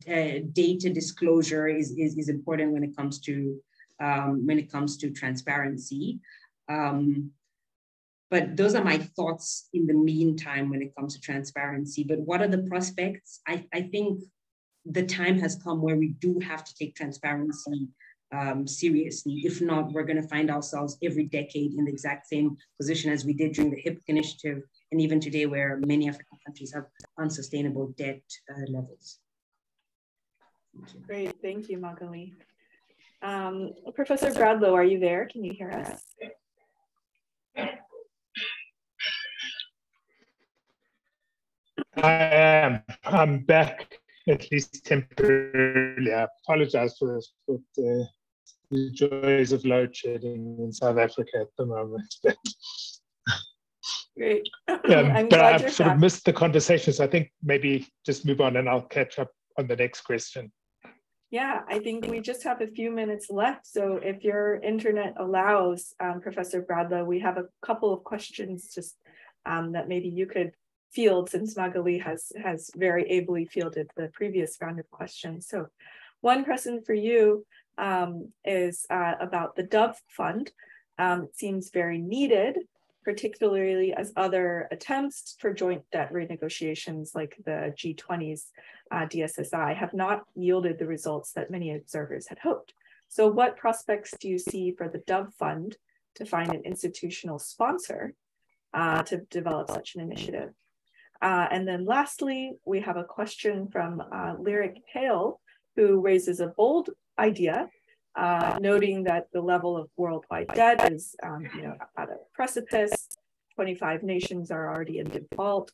data disclosure is important when it comes to transparency. But those are my thoughts in the meantime when it comes to transparency. But what are the prospects? I think the time has come where we do have to take transparency seriously. If not, we're going to find ourselves every decade in the exact same position as we did during the HIPC initiative, and even today, where many African countries have unsustainable debt levels. Great, thank you, Magalie. Professor Bradlow, are you there? Can you hear us? I am. I'm back, at least temporarily. I apologize for this, but the joys of load shedding in South Africa at the moment. Great. But I've sort of missed the conversation, so I think maybe just move on and I'll catch up on the next question. Yeah, I think we just have a few minutes left. So if your internet allows, Professor Bradlow, we have a couple of questions just that maybe you could field, since Magalie has very ably fielded the previous round of questions. So one question for you is about the Dove Fund. It seems very needed, particularly as other attempts for joint debt renegotiations like the G20's DSSI have not yielded the results that many observers had hoped. So what prospects do you see for the Dove Fund to find an institutional sponsor to develop such an initiative? And then lastly, we have a question from Lyric Hale, who raises a bold idea, noting that the level of worldwide debt is at a precipice. 25 nations are already in default.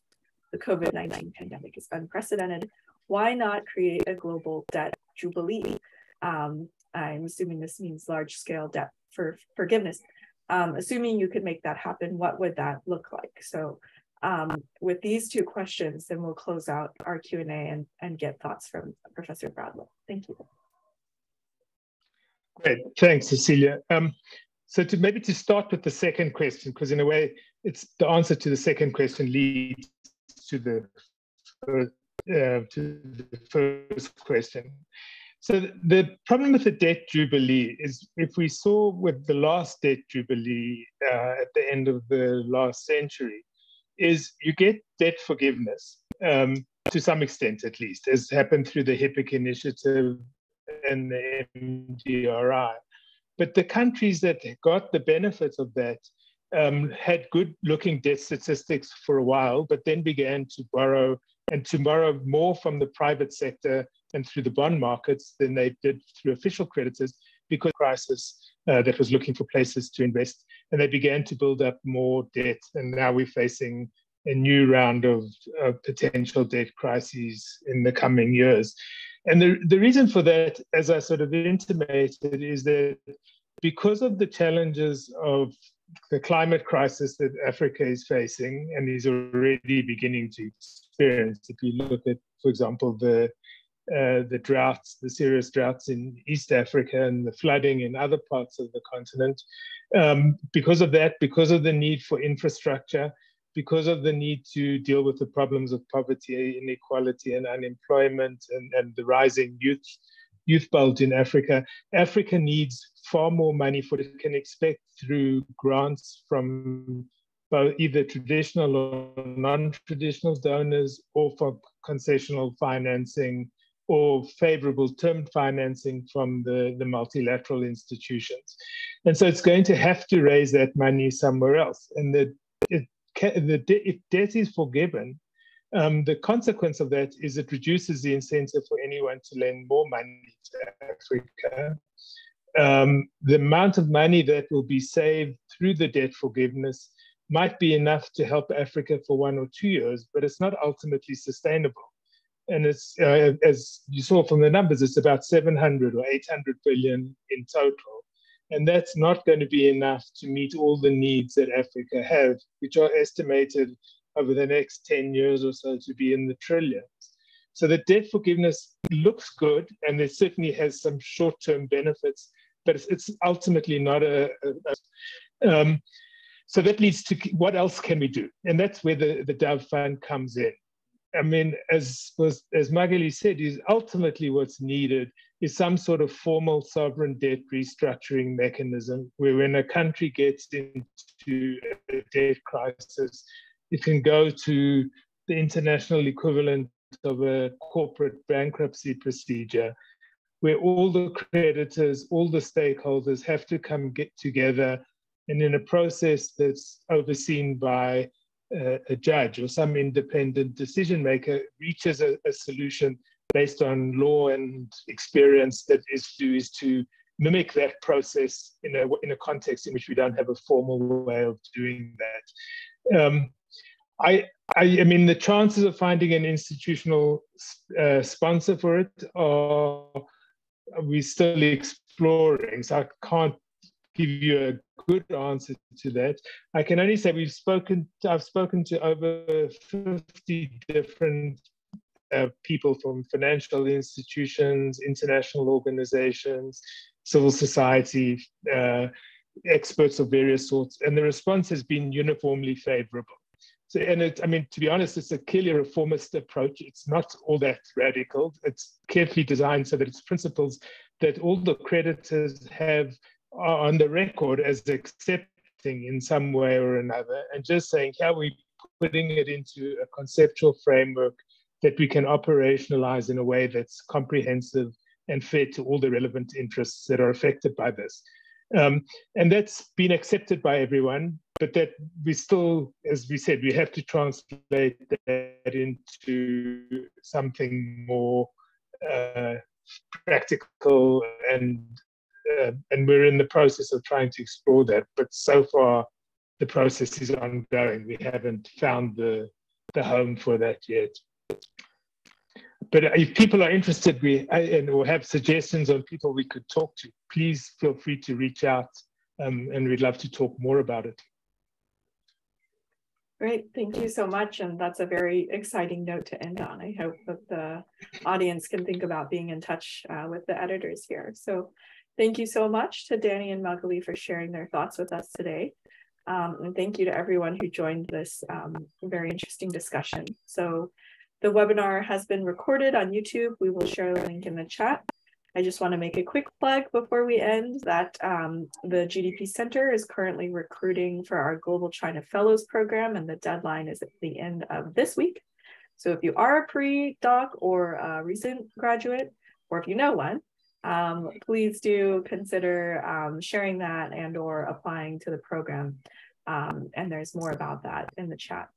The COVID-19 pandemic is unprecedented. Why not create a global debt jubilee? I'm assuming this means large-scale debt for forgiveness. assuming you could make that happen, what would that look like? So with these two questions, then we'll close out our Q&A and get thoughts from Professor Bradlow. Thank you. Great, thanks, Cecilia. So maybe to start with the second question, because in a way, it's the answer to the second question leads to the first question. So the problem with the debt jubilee is, if we saw with the last debt jubilee at the end of the last century, is you get debt forgiveness to some extent, at least, as happened through the HIPC initiative and the MDRI. But the countries that got the benefits of that had good-looking debt statistics for a while, but then began to borrow more from the private sector and through the bond markets than they did through official creditors, because of the crisis that was looking for places to invest. And they began to build up more debt. And now we're facing a new round of potential debt crises in the coming years. And the reason for that, as I sort of intimated, is that because of the challenges of the climate crisis that Africa is facing and is already beginning to experience, if you look at, for example, the droughts, the serious droughts in East Africa and the flooding in other parts of the continent, because of that, because of the need for infrastructure, because of the need to deal with the problems of poverty, inequality, and unemployment, and the rising youth bulge in Africa, Africa needs far more money for what it can expect through grants from both either traditional or non-traditional donors, or for concessional financing, or favorable term financing from the multilateral institutions. And so it's going to have to raise that money somewhere else. And if debt is forgiven, the consequence of that is it reduces the incentive for anyone to lend more money to Africa. The amount of money that will be saved through the debt forgiveness might be enough to help Africa for 1 or 2 years, but it's not ultimately sustainable. And it's, as you saw from the numbers, it's about 700 or 800 billion in total. And that's not going to be enough to meet all the needs that Africa has, which are estimated over the next 10 years or so to be in the trillions. So the debt forgiveness looks good, and it certainly has some short-term benefits, but it's ultimately not so that leads to what else can we do? And that's where the Dove Fund comes in. I mean, as Magalie said, is ultimately what's needed is some sort of formal sovereign debt restructuring mechanism, where when a country gets into a debt crisis, it can go to the international equivalent of a corporate bankruptcy procedure, where all the creditors, all the stakeholders have to come get together, and in a process that's overseen by a judge or some independent decision maker, reaches a solution based on law and experience that is to mimic that process in a context in which we don't have a formal way of doing that. I mean, the chances of finding an institutional sponsor for it we're still exploring, so I can't give you a good answer to that. I can only say I've spoken to over 50 different people from financial institutions, international organizations, civil society, experts of various sorts, and the response has been uniformly favorable. So, and I mean, to be honest, it's a clearly reformist approach. It's not all that radical. It's carefully designed so that its principles that all the creditors are on the record as accepting in some way or another, and just saying how we're putting it into a conceptual framework that we can operationalize in a way that's comprehensive and fair to all the relevant interests that are affected by this. And that's been accepted by everyone, but that we still, as we said, we have to translate that into something more practical, and we're in the process of trying to explore that. But so far, the process is ongoing. We haven't found the home for that yet. But if people are interested or have suggestions on people we could talk to, please feel free to reach out and we'd love to talk more about it. Great, thank you so much. And that's a very exciting note to end on. I hope that the audience can think about being in touch with the editors here. So thank you so much to Danny and Magalie for sharing their thoughts with us today. And thank you to everyone who joined this very interesting discussion. So the webinar has been recorded on YouTube. We will share the link in the chat. I just want to make a quick plug before we end that the GDP Center is currently recruiting for our Global China Fellows program, and the deadline is at the end of this week. So if you are a pre-doc or a recent graduate, or if you know one, please do consider sharing that and or applying to the program. And there's more about that in the chat.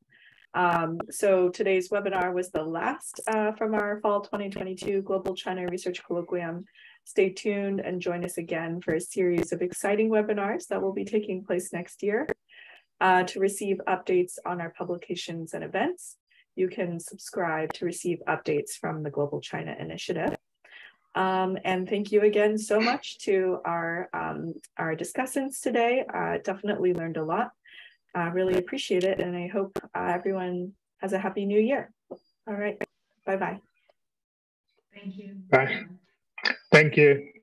So today's webinar was the last from our fall 2022 Global China Research Colloquium. Stay tuned and join us again for a series of exciting webinars that will be taking place next year. To receive updates on our publications and events, you can subscribe to receive updates from the Global China Initiative. And thank you again so much to our discussants today. Definitely learned a lot. I really appreciate it, and I hope everyone has a happy new year. All right, bye-bye. Thank you. Bye. Thank you.